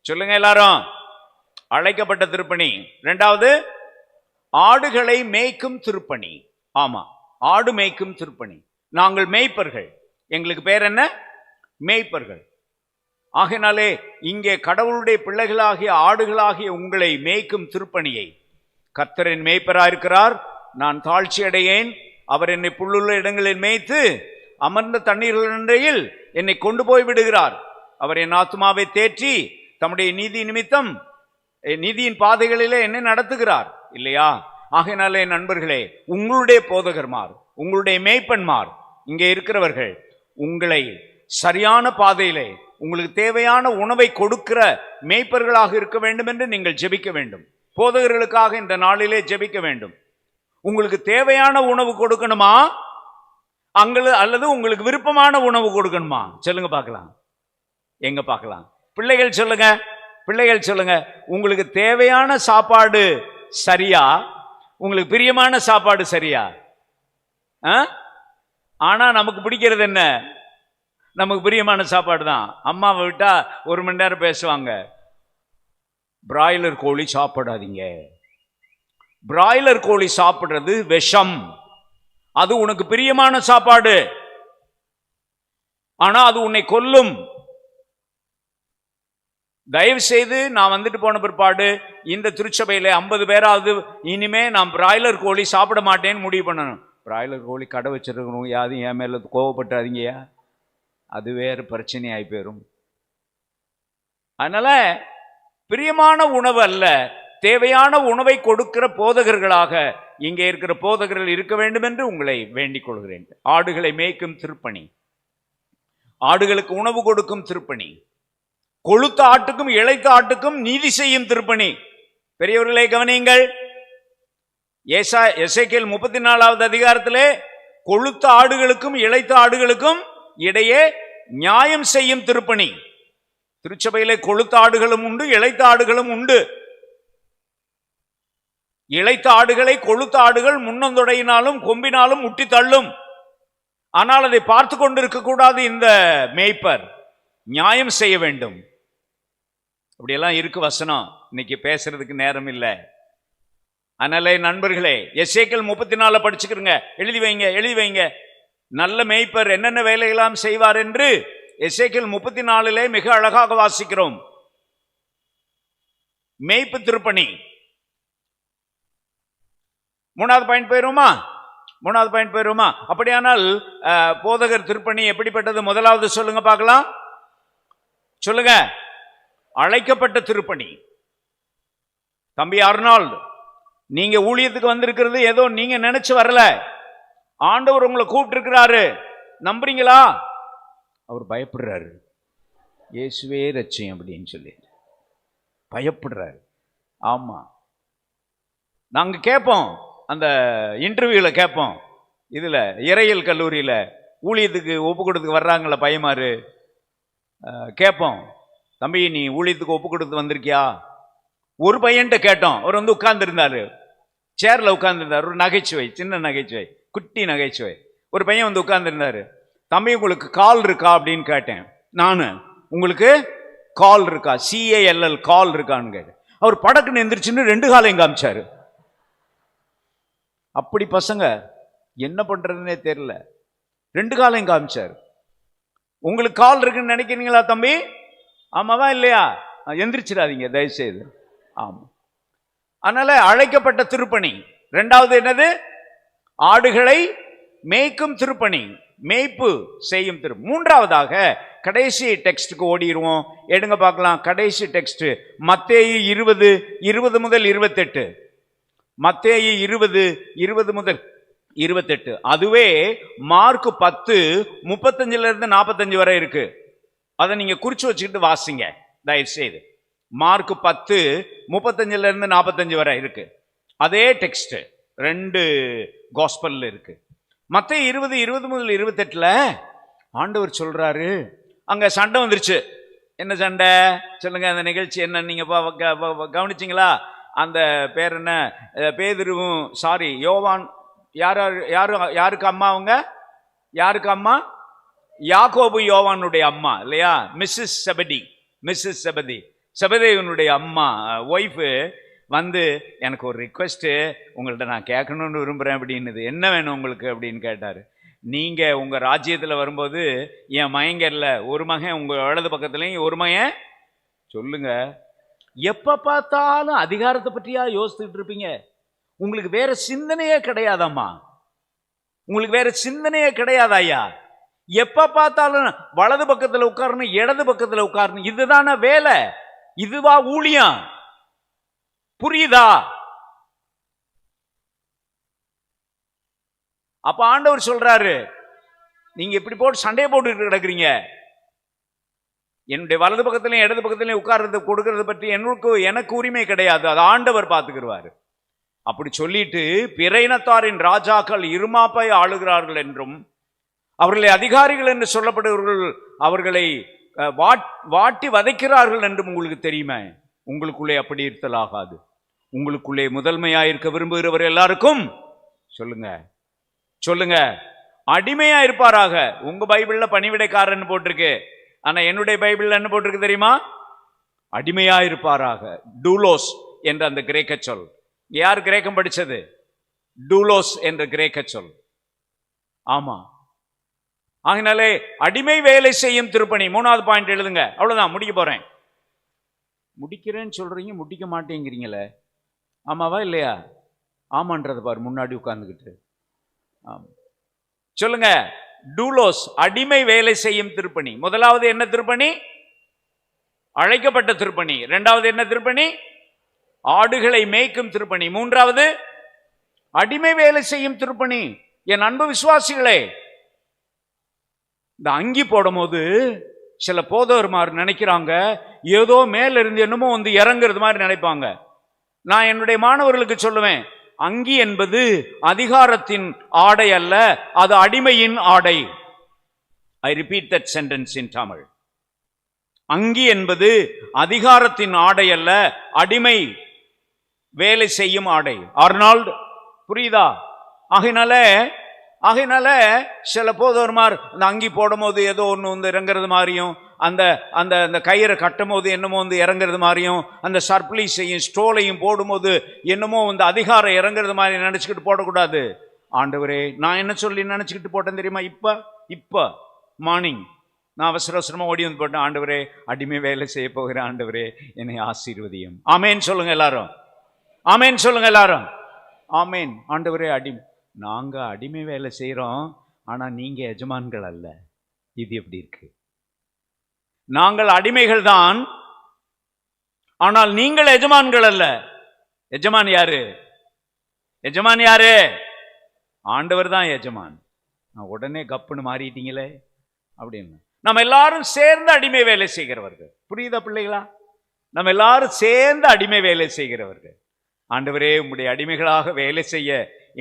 சொல்லுங்க எல்லாரும்? அழைக்கப்பட்ட திருப்பணி. 2வது ஆடுகளை மேய்க்கும் திருப்பணி. ஆமா, ஆடு மேய்க்கும் திருப்பணி. நாங்கள் மேய்ப்பர்கள். எங்களுக்கு பேர் என்ன? மேய்ப்பர்கள். ஆகையினாலே இங்கே கடவுளுடைய பிள்ளைகளாகிய ஆடுகளாகிய உங்களை மேய்க்கும் திருப்பணியை கர்த்தரின் மேய்ப்பராயிருக்கிறார். நான் தாழ்ச்சி அடையேன். அவர் என்னை புல்லுள்ள இடங்களில் மேய்த்து அமர்ந்த தண்ணீர்களில் என்னை கொண்டு போய் விடுகிறார். அவர் என் ஆத்துமாவை தேற்றி தம்முடைய நீதி நிமித்தம் நீதியின் பாதைகளிலே என்னை நடத்துகிறார். இல்லையா? ஆகையினாலே நண்பர்களே, உங்களுடைய போதகர்மார், உங்களுடைய மேய்ப்பன்மார், இங்கே இருக்கிறவர்கள் உங்களை சரியான பாதையிலே உங்களுக்கு தேவையான உணவை கொடுக்கிற மேய்ப்பர்களாக இருக்க வேண்டும் என்று நீங்கள் ஜெபிக்க வேண்டும். போதகர்களுக்காக இந்த நாளிலே ஜெபிக்க வேண்டும். உங்களுக்கு தேவையான உணவு கொடுக்கணுமா அல்லது உங்களுக்கு விருப்பமான உணவு கொடுக்கணுமா? சொல்லுங்க பார்க்கலாம். எங்க பார்க்கலாம்? பிள்ளைகள் சொல்லுங்க. உங்களுக்கு தேவையான சாப்பாடு சரியா? உங்களுக்கு பிரியமான சாப்பாடு சரியா? ஆனா நமக்கு பிடிக்கிறது என்ன? நமக்கு பிரியமான சாப்பாடு தான். அம்மாவை விட்டா 1 மணி நேரம் பேசுவாங்க. பிராய்லர் கோழி சாப்பிடாதீங்க. பிராய்லர் கோழி சாப்பிடுறது விஷம். அது உனக்கு பிரியமான சாப்பாடு, ஆனா அது உன்னை கொல்லும். தயவு செய்து நான் வந்துட்டு போன பிற்பாடு இந்த திருச்சபையில 50 பேராவது இனிமே நான் பிராய்லர் கோழி சாப்பிட மாட்டேன்னு முடிவு பண்ணணும். பிராய்லர் கோழி கடை வச்சிருக்கணும், யாரும் என் மேல கோவப்பட்டாதீங்கயா, அது வேறு பிரச்சனை ஆகி போயிரும். அதனால பிரியமான உணவு அல்ல, தேவையான உணவை கொடுக்கிற போதகர்களாக இங்கே இருக்கிற போதகர்கள் இருக்க வேண்டும் என்று உங்களை வேண்டிக் கொள்கிறேன். ஆடுகளை மேய்க்கும் திருப்பணி, ஆடுகளுக்கு உணவு கொடுக்கும் திருப்பணி, கொழுத்த ஆட்டுக்கும் இளைத்த ஆட்டுக்கும் நீதி செய்யும் திருப்பணி. பெரியவர்களை கவனியுங்கள். எசேக்கியேல் 34வது அதிகாரத்திலே கொழுத்த ஆடுகளுக்கும் இளைத்த ஆடுகளுக்கும் இடையே நியாயம் செய்யும் திருப்பணி. திருச்சபையிலே கொழுத்த ஆடுகளும் உண்டு, இளைத்த ஆடுகளும் உண்டு. இளைத்த ஆடுகளை கொழுத்த ஆடுகள் முன்னந்தொடையினாலும் கொம்பினாலும் முட்டி தள்ளும். ஆனால் அதை பார்த்து கொண்டிருக்க கூடாது. இந்த மேய்ப்பர் நியாயம் செய்ய வேண்டும். அப்படியெல்லாம் இருக்கு வசனம், இன்னைக்கு பேசுறதுக்கு நேரம் இல்லை. அதனால நண்பர்களே, எசேக்கியேல் 34 படிச்சுக்கிறங்க, எழுதி வைங்க. நல்ல மேய்ப்பர் என்னென்ன வேலைகளாம் செய்வார் என்று எசேக்கியேல் 34 மிக அழகாக வாசிக்கிறோம். மேய்ப்பு திருப்பணி. 3வது பாயிண்ட் போயிருமா? அப்படியானால் போதகர் திருப்பணி எப்படிப்பட்டது? முதலாவது சொல்லுங்க பார்க்கலாம். சொல்லுங்க. அழைக்கப்பட்ட திருப்பணி. தம்பி அர்னால்டு, நீங்க ஊழியத்துக்கு வந்திருக்கிறது ஏதோ நீங்க நினைச்சு வரல. ஆண்டவர் உங்களை கூப்பிட்டு இருக்கிறாரு. நம்புறீங்களா? அவர் பயப்படுறாரு. இயேசுவே ரட்சியம் அப்படின்னு சொல்லி பயப்படுறாரு. ஆமா, நாங்க கேட்போம், அந்த இன்டர்வியூல கேட்போம். இதுல இறையியல் கல்லூரியில ஊழியத்துக்கு ஒப்பு கொடுத்து வர்றாங்கள பையமாரு, கேட்போம், தம்பி நீ ஊழியத்துக்கு ஒப்பு கொடுத்து வந்திருக்கியா? ஒரு பையன்ட்ட கேட்டோம். அவர் வந்து உட்கார்ந்து இருந்தாரு, சேர்ல உட்கார்ந்து இருந்தார். ஒரு நகைச்சுவை, சின்ன நகைச்சுவை, குட்டி நகைச்சுவை. ஒரு பையன் வந்து உட்கார்ந்து இருந்தாரு. தம்பி உங்களுக்கு கால் இருக்கா அப்படின்னு கேட்டேன். நானு, உங்களுக்கு கால் இருக்கா, CALL கால் இருக்கான்னு கேட்டேன். அவர் படக்குன்னு எந்திரிச்சுன்னு 2 காலையும் காமிச்சாரு. அப்படி பசங்க என்ன பண்றதுன்னே தெரியல, 2 காலையும் காமிச்சாரு. உங்களுக்கு கால் இருக்குன்னு நினைக்கிறீங்களா தம்பி? ஆமாவா இல்லையா? எந்திரிச்சிடாதீங்க தயவு செய்து. ஆமா. அதனால அழைக்கப்பட்ட திருப்பணி. 2வது என்னது? ஆடுகளை மேய்க்கும் திருப்பணி, மேய்ப்பு செய்யும் திரு. 3வதாக கடைசி டெக்ஸ்டுக்கு ஓடிடுவோம். எடுங்க பார்க்கலாம். கடைசி டெக்ஸ்ட் மத்தேயு 20 முதல் 28. மத்தேயு 20 முதல் 28. அதுவே மார்க் 10:35 45 வரை இருக்கு. அதை நீங்க குறிச்சு வச்சுக்கிட்டு வாசிங்க தயவு செய்து. மார்க் 10:35 45 வரை இருக்கு. அதே டெக்ஸ்ட் 2 காஸ்பல்ல இருக்கு. மத்தேயு 20 முதல் 28 ஆண்டவர் சொல்றாரு, அங்க சண்டை வந்துருச்சு. என்ன சண்டை சொல்லுங்க? அந்த நிகழ்ச்சி என்ன நீங்க கவனிச்சிங்களா? அந்த பேர் என்ன? பேதுருவும் யோவான், யாருக்கு அம்மா? அவங்க யாருக்கு அம்மா? யாக்கோபு யோவானுடைய அம்மா இல்லையா? மிஸ்ஸஸ் செபதி, செபதேவனுடைய அம்மா ஒய்ஃபு வந்து, எனக்கு ஒரு ரிக்வெஸ்ட் உங்கள்ட்ட நான் கேட்கணும்னு விரும்புகிறேன் அப்படின்னுது. என்ன வேணும் உங்களுக்கு அப்படின்னு கேட்டார். நீங்கள் உங்கள் ராஜ்யத்தில் வரும்போது என் மயங்கரில் ஒரு மகன் உங்கள் வலது பக்கத்துலேயும் ஒரு மகன், சொல்லுங்க, எப்போ பார்த்தாலும் அதிகாரத்தை பற்றியா யோசிச்சுட்டு இருப்பீங்க? உங்களுக்கு வேற சிந்தனையே கிடையாதம்மா, உங்களுக்கு வேற சிந்தனையே கிடையாதாயா? எப்ப பார்த்தாலும் வலது பக்கத்தில் உட்காரணும், இடது பக்கத்தில் உட்காரணும், இதுதான வேலை? இதுவா ஊழியம்? புரியுதா? அப்ப ஆண்டவர் சொல்றாரு, நீங்க இப்படி போட்டு சண்டையை போட்டு கிடக்குறீங்க. என்னுடைய வலது பக்கத்திலையும் இடது பக்கத்திலையும் உட்கார்றது கொடுக்கறது பற்றி எனக்கு உரிமை கிடையாது, அது ஆண்டவர் பார்த்துக்கிடுவாரு. அப்படி சொல்லிட்டு பிற இனத்தாரின் ராஜாக்கள் இருமாப்பாய் ஆளுகிறார்கள் என்றும், அவர்களை அதிகாரிகள் என்று சொல்லப்படுகிறவர்கள் அவர்களை வாட்டி வதைக்கிறார்கள் என்றும் உங்களுக்கு தெரியுமே. உங்களுக்குள்ளே அப்படி இருத்தல் ஆகாது. உங்களுக்குள்ளே முதன்மையாயிருக்க விரும்புகிறவர் எல்லாருக்கும் சொல்லுங்க, சொல்லுங்க. அடிமையா இருப்பாராக. உங்க பைபிள்ல பணிவிடைக்காரன் போட்டிருக்கு, ஆனா என்னுடைய பைபிள்ல என்ன போட்டிருக்கு தெரியுமா? அடிமையா இருப்பாராக. டூலோஸ் என்ற அந்த கிரேக்க சொல். யார் கிரேக்கம் படிச்சது? டூலோஸ் என்ற கிரேக்க சொல். ஆமா. ஆகினாலே அடிமை வேலை செய்யும் திருப்பணி. 3வது பாயிண்ட் எழுதுங்க. அவ்வளவுதான், முடிக்க போறேன். முடிக்கிறேன்னு சொல்றீங்க, முடிக்க மாட்டேங்கிறீங்களே. ஆமாவா இல்லையா? ஆமான்றது பாரு முன்னாடி உட்கார்ந்துகிட்டு. ஆமா, சொல்லுங்க. டூலோஸ், அடிமை வேலை செய்யும் திருப்பணி. முதலாவது என்ன திருப்பணி? அழைக்கப்பட்ட திருப்பணி. இரண்டாவது என்ன திருப்பணி? ஆடுகளை மேய்க்கும் திருப்பணி. மூன்றாவது அடிமை வேலை செய்யும் திருப்பணி. என் அன்பு விசுவாசிகளே, இந்த அங்கி போடும் போது சில போதவர்மார் நினைக்கிறாங்க ஏதோ மேல இருந்து என்னமோ வந்து இறங்குறது மாதிரி நினைப்பாங்க. நான் என்னுடைய மாணவர்களுக்கு சொல்லுவேன், அங்கி என்பது அதிகாரத்தின் ஆடை அல்ல, அது அடிமையின் ஆடை. I repeat that sentence in Tamil. அங்கி என்பது அதிகாரத்தின் ஆடை அல்ல, அடிமை வேலை செய்யும் ஆடை. அர்னால்டு, புரியுதா? ஆகையினால சில போதவர்மார் அந்த அங்கி போடும் போது ஏதோ ஒன்று வந்து இறங்குறது மாதிரியும், அந்த அந்த அந்த கயிறை கட்டும் போது என்னமோ வந்து இறங்குறது மாதிரியும், அந்த சர்ப்ளீஸையும் ஸ்டோலையும் போடும்போது என்னமோ வந்து அதிகாரம் இறங்குறது மாதிரி நினைச்சுக்கிட்டு போடக்கூடாது. ஆண்டவரே, நான் என்ன சொல்லி நினைச்சுக்கிட்டு போட்டேன் தெரியுமா? இப்ப மார்னிங் நான் அவசரமா ஓடி வந்து போட்டேன். ஆண்டவரே, அடிமை வேலை செய்ய போகிறேன், ஆண்டவரே என்னை ஆசீர்வதியும். ஆமேன் சொல்லுங்க எல்லாரும். ஆமேன் சொல்லுங்க எல்லாரும். ஆமேன். ஆண்டவரே, நாங்க அடிமை வேலை செய்யறோம், ஆனா நீங்க எஜமான்கள் அல்ல. இது எப்படி இருக்கு? நாங்கள் அடிமைகள் தான், ஆனால் நீங்கள் எஜமான்கள் அல்ல. எஜமான் யாரு? எஜமான் யாரு? ஆண்டவர் தான் எஜமான். நான் உடனே கப்புன்னு மாறிட்டீங்களே அப்படின்னு. நம்ம எல்லாரும் சேர்ந்து அடிமை வேலை செய்கிறவர்கள். புரியுதா பிள்ளைகளா? நம்ம எல்லாரும் சேர்ந்து அடிமை வேலை செய்கிறவர்கள். ஆண்டவரே, உம்முடைய அடிமைகளாக வேலை செய்ய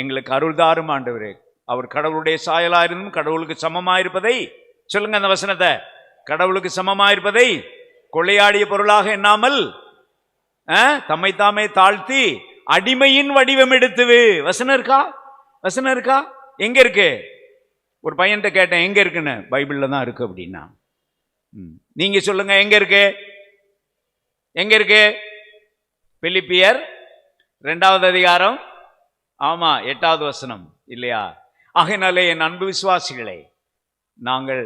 எங்களுக்கு அருள்தாரும் ஆண்டவரே. அவர் கடவுளுடைய சாயலாயிருந்தும் கடவுளுக்கு சமமாயிருப்பதை, சொல்லுங்க அந்த வசனத்தை, கடவுளுக்கு சமமாயிருப்பதை கொள்ளையாடிய பொருளாக எண்ணாமல் தம்மை தாமே தாழ்த்தி அடிமையின் வடிவம் எடுத்து. வசனம் இருக்கா? வசனம் இருக்கா? எங்க இருக்கு? ஒரு பையன்கிட்ட கேட்டேன், எங்க இருக்குன்னு. பைபிள்ல தான் இருக்கு அப்படின்னா. நீங்க சொல்லுங்க, எங்க இருக்கு? எங்க இருக்கு? பிலிப்பியர் 2வது அதிகாரம், ஆமா 8வது வசனம் இல்லையா? ஆகையினாலே என் அன்பு விசுவாசிகளே, நாங்கள்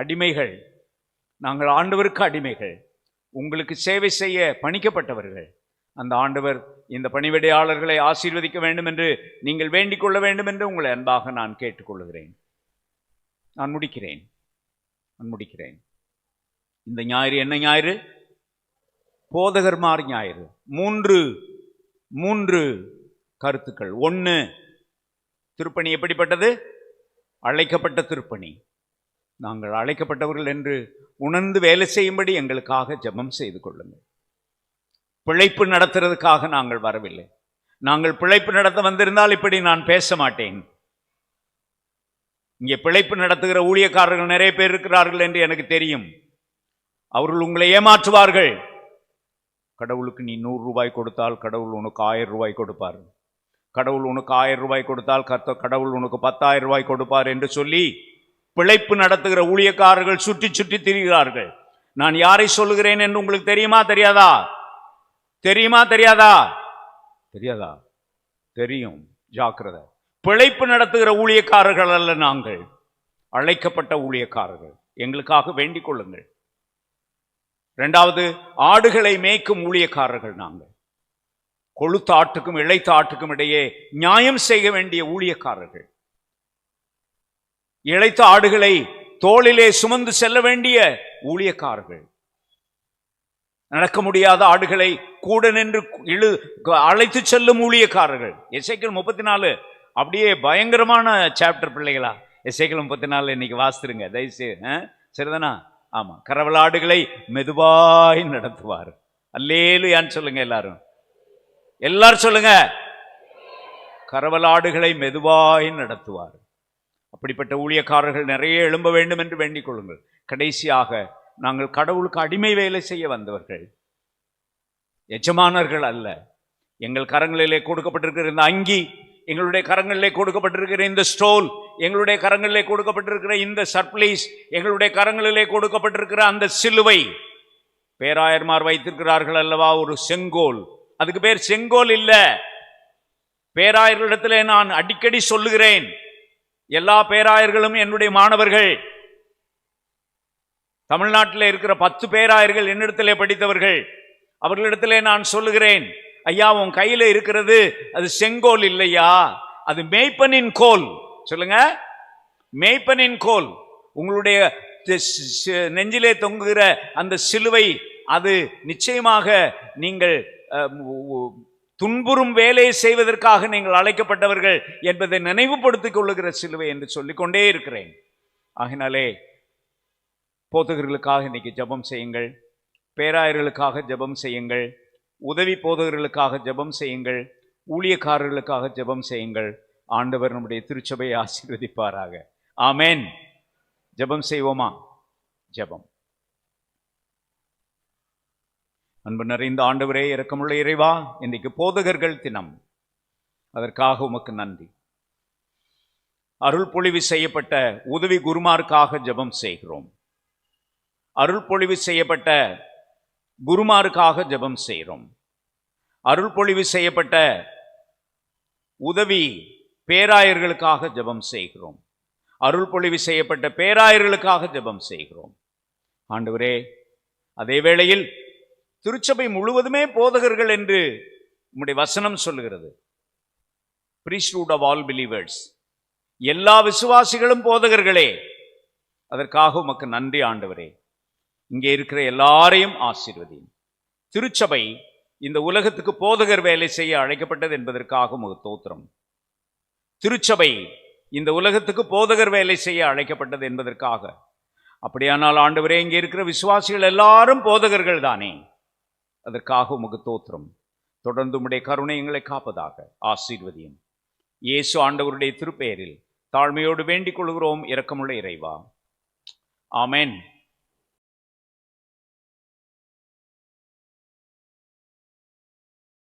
அடிமைகள், நாங்கள் ஆண்டவருக்கு அடிமைகள், உங்களுக்கு சேவை செய்ய பணிக்கப்பட்டவர்கள். அந்த ஆண்டவர் இந்த பணிவிடையாளர்களை ஆசீர்வதிக்க வேண்டும் என்று நீங்கள் வேண்டிக் கொள்ள வேண்டும் என்று உங்களை அன்பாக நான் கேட்டுக்கொள்கிறேன். நான் முடிக்கிறேன். இந்த ஞாயிறு என்ன ஞாயிறு? போதகர்மார் ஞாயிறு. மூன்று கருத்துக்கள். 1, திருப்பணி எப்படிப்பட்டது? அழைக்கப்பட்ட திருப்பணி. நாங்கள் அழைக்கப்பட்டவர்கள் என்று உணர்ந்து வேலை செய்யும்படி எங்களுக்காக ஜெபம் செய்து கொள்ளுங்கள். பிழைப்பு நடத்துறதுக்காக நாங்கள் வரவில்லை. நாங்கள் பிழைப்பு நடத்த வந்திருந்தால் இப்படி நான் பேச மாட்டேன். இங்கே பிழைப்பு நடத்துகிற ஊழியக்காரர்கள் நிறைய பேர் இருக்கிறார்கள் என்று எனக்கு தெரியும். அவர்கள் உங்களை ஏமாற்றுவார்கள். கடவுளுக்கு நீ 100 ரூபாய் கொடுத்தால் கடவுள் உனக்கு 1000 ரூபாய் கொடுப்பார். கடவுள் உனக்கு 1000 ரூபாய் கொடுத்தால் கடவுள் உனக்கு 10,000 ரூபாய் கொடுப்பார் என்று சொல்லி பிழைப்பு நடத்துகிற ஊழியக்காரர்கள் சுற்றி சுற்றி திரிகிறார்கள். நான் யாரை சொல்லுகிறேன் என்று உங்களுக்கு தெரியுமா தெரியாதா? தெரியும். ஜாக்கிரதை. பிழைப்பு நடத்துகிற ஊழியக்காரர்கள் அல்ல நாங்கள், அழைக்கப்பட்ட ஊழியக்காரர்கள். எங்களுக்காக வேண்டிக் கொள்ளுங்கள். 2வது, ஆடுகளை மேய்க்கும் ஊழியக்காரர்கள் நாங்கள். கொழுத்த ஆட்டுக்கும் இளைத்த ஆட்டுக்கும் இடையே நியாயம் செய்ய வேண்டிய ஊழியக்காரர்கள். இளைத்த ஆடுகளை தோளிலே சுமந்து செல்ல வேண்டிய ஊழியக்காரர்கள். நடக்க முடியாத ஆடுகளை கூட நின்று அழைத்து செல்லும் ஊழியக்காரர்கள். எசேக்கியேல் 34 அப்படியே பயங்கரமான சாப்டர் பிள்ளைகளா. எசேக்கியேல் 34 இன்னைக்கு வாசிருங்க தயவுசெய்து. சரிதானா? ஆமா. கரவலாடுகளை மெதுவாய் நடத்துவார். அல்லேலூயான்னு சொல்லுங்க எல்லாரும் சொல்லுங்க. கரவலாடுகளை மெதுவாய் நடத்துவார். அப்படிப்பட்ட ஊழியக்காரர்கள் நிறைய எழும்ப வேண்டும் என்று வேண்டிக் கொள்ளுங்கள். கடைசியாக, நாங்கள் கடவுளுக்கு அடிமை வேலை செய்ய வந்தவர்கள், எஜமானர்கள் அல்ல. எங்கள் கரங்களிலே கொடுக்கப்பட்டிருக்கிற இந்த அங்கி, எங்களுடைய கரங்களிலே கொடுக்கப்பட்டிருக்கிற இந்த ஸ்டோல், எங்களுடைய கரங்களிலே கொடுக்கப்பட்டிருக்கிற இந்த சர்ப்ளீஸ், எங்களுடைய கரங்களிலே கொடுக்கப்பட்டிருக்கிற அந்த சிலுவை, பேராயர்மார் வைத்திருக்கிறார்கள் அல்லவா ஒரு செங்கோல். அதுக்கு பேர் செங்கோல் இல்ல. பேராயர்களிடத்திலே நான் அடிக்கடி சொல்லுகிறேன், எல்லா பேராயர்களும் என்னுடைய மாணவர்கள். தமிழ்நாட்டில் இருக்கிற 10 பேராயர்கள் என்னிடத்திலே படித்தவர்கள். அவர்களிடத்திலே நான் சொல்லுகிறேன், ஐயா உன் கையில இருக்கிறது அது செங்கோல் இல்லையா, அது மேய்ப்பனின் கோல். சொல்லுங்க, மேய்ப்பனின் கோல். உங்களுடைய நெஞ்சிலே தொங்குகிற அந்த சிலுவை, அது நிச்சயமாக நீங்கள் துன்புறும் வேலையை செய்வதற்காக நீங்கள் அழைக்கப்பட்டவர்கள் என்பதை நினைவுபடுத்திக் கொள்ளுகிற சிலுவை என்று சொல்லிக்கொண்டே இருக்கிறேன். ஆகினாலே போதகர்களுக்காக இன்னைக்கு ஜெபம் செய்யுங்கள், பேராயர்களுக்காக ஜெபம் செய்யுங்கள், உதவி போதகர்களுக்காக ஜெபம் செய்யுங்கள், ஊழியக்காரர்களுக்காக ஜெபம் செய்யுங்கள். ஆண்டவர் நம்முடைய திருச்சபையை ஆசீர்வதிப்பாராக. ஆமென். ஜெபம் செய்வோமா? ஜெபம். அன்பு நிறைந்த ஆண்டவரே, இரக்கமுள்ள இறைவா, இன்றைக்கு போதகர்கள் தினம், அதற்காக உமக்கு நன்றி. அருள் பொழிவு செய்யப்பட்ட உதவி குருமாருக்காக ஜெபம் செய்கிறோம். அருள் பொழிவு செய்யப்பட்ட குருமாருக்காக ஜெபம் செய்கிறோம். அருள் பொழிவு செய்யப்பட்ட உதவி பேராயர்களுக்காக ஜெபம் செய்கிறோம். அருள் பொழிவு செய்யப்பட்ட பேராயர்களுக்காக ஜெபம் செய்கிறோம். ஆண்டவரே, அதே வேளையில் திருச்சபை முழுவதுமே போதகர்கள் என்று உம்முடைய வசனம் சொல்லுகிறது. priesthood of all believers, எல்லா விசுவாசிகளும் போதகர்களே. அதற்காக உமக்கு நன்றி ஆண்டவரே. இங்கே இருக்கிற எல்லாரையும் ஆசீர்வதியும். திருச்சபை இந்த உலகத்துக்கு போதகர் வேலை செய்ய அழைக்கப்பட்டது என்பதற்காக உமக்கு ஸ்தோத்திரம். திருச்சபை இந்த உலகத்துக்கு போதகர் வேலை செய்ய அழைக்கப்பட்டது என்பதற்காக. அப்படியானால் ஆண்டவரே, இங்கே இருக்கிற விசுவாசிகள் எல்லாரும் போதகர்கள் தானே, அதற்காக உமக்கு ஸ்தோத்திரம். தொடர்ந்து உம்முடைய கருணை எங்களை காப்பதாக. ஆசீர்வதியும். இயேசு ஆண்டவருடைய திருப்பெயரில் தாழ்மையோடு வேண்டிக் கொள்கிறோம், இரக்கமுள்ள இறைவா. ஆமென்.